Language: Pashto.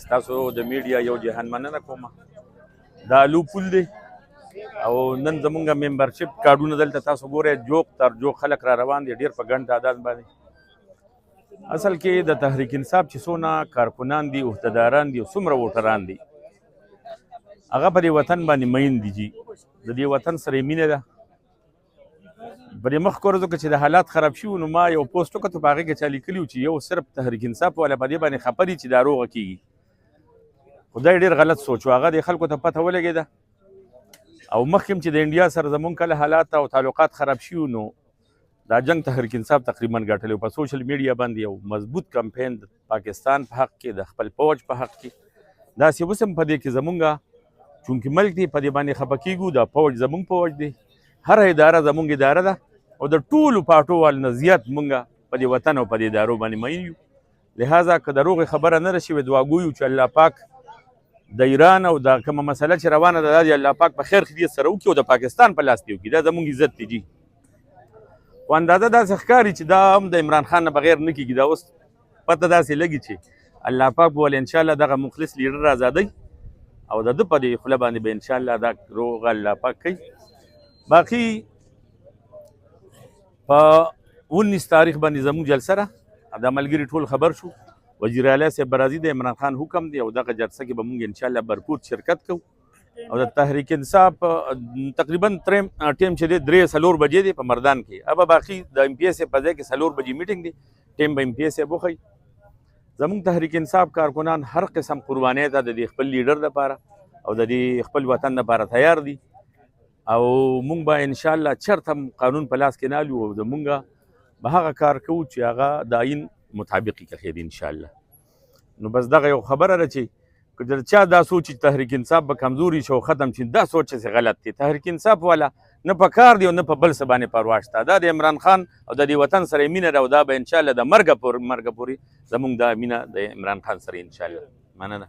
تاسو د میډیا یو جهان مننه کوم. دا الو پول دی او نن زمونږ ممبرشپ کارډونه دلته تاسو ګورئ جوق تر جوق خلک را روان دي ډېر په ګڼ تعداد باندې. اصل کې د تحریک انصاف چې څونه کارکنان دي عهدهداران دي او څومره ووټران دي هغه په دې وطن باندې مین دي جي د دې وطن سره یې مینه ده. په دې مخکې ورځو کې چې د حالات خراب شوي نو ما یو پوسټ وکړ په هغې کې چا لیکلي چې یو صرف تحریک انصاف والا په دې باندې خفه دي چې دا روغه کېږي. خدای ډېر غلط سوچ و. هغه د خلکو ته پته ولګېده او مخکې چې د انډیا سره زمونږ کله حالات او تعلقات خراب شوي نو دا جنګ تحریک انصاف تقریبا ګټلی. په سوشل میډیا باندې یو مضبوط کمپین د پاکستان په حق کې د خپل فوج په حق کې داسې اوس هم په دې کې زمونږ چونکې ملک دی په دې باندې خفه کېږو. دا فوج زمونږ فوج دی، هره اداره زمونږ اداره ده او د ټولو پارټو وال نه زیات مونږ په دې وطن او په دې ادارو باندې مین یو. لهذا که د روغې خبره نه راشي دعا ګویو چې الله پاک د ایران او دا کومه مسله چې روانه ده دا د الله پاک په خیر خدمت سره وکړي او د پاکستان په لاس کې وکړي. دا زمونږ عزت دی جي. خو اندازه داسې ښکاري چې دا هم د عمران خان نه بغیر نه کېږي. دا اوس پته داسې لګي چې الله پاک به ولې انشاءالله دغه مخلص لیډر ازادوي او د ده په دې خوله باندې به انشاءالله دا روغه الله پاک کوي. باقي په 19 تاریخ باندې زموږ جلسه ده د ملګري ټول خبر شو. وزیر اعلی صاحب به راځي، د عمران خان حکم دی او دغه جلسه کې به مونږ انشاءالله بھرپور شرکت کوو او د تحریک انصاف تقریبا ټیم چې دی 3-4 بجې دی په مردان کې. ابا باقي د ایم پی ایس په ځای کې 4 بجې میټینګ دی، ټیم به ایم پی ایس وښیي. زمونږ تحریک انصاف کارکنان هر قسم قربانۍ ته د دې خپل لیډر دپاره او د دې خپل وطن دپاره تیار دي او مونږ به انشاءالله چېرته هم قانون په لاس کې نه الو او زمونږ به هغه کار کوو چې هغه د آیین مطابق یې کښې انشاءالله. نو بس دغه یو خبره ده چې که د چا دا سوچ چې تحریک انصاف به کمزوري شي او ختم شي، دا سوچ چې غلط دی. تحریک انصاف والا نه په کار دی او نه په بل څه باندې پروا شته. دا د عمران خان او د دې وطن سره مینه ده او دا به انشاءالله د مرګه پورې زمونږ دا مینه د عمران خان سره انشاءالله. مننه.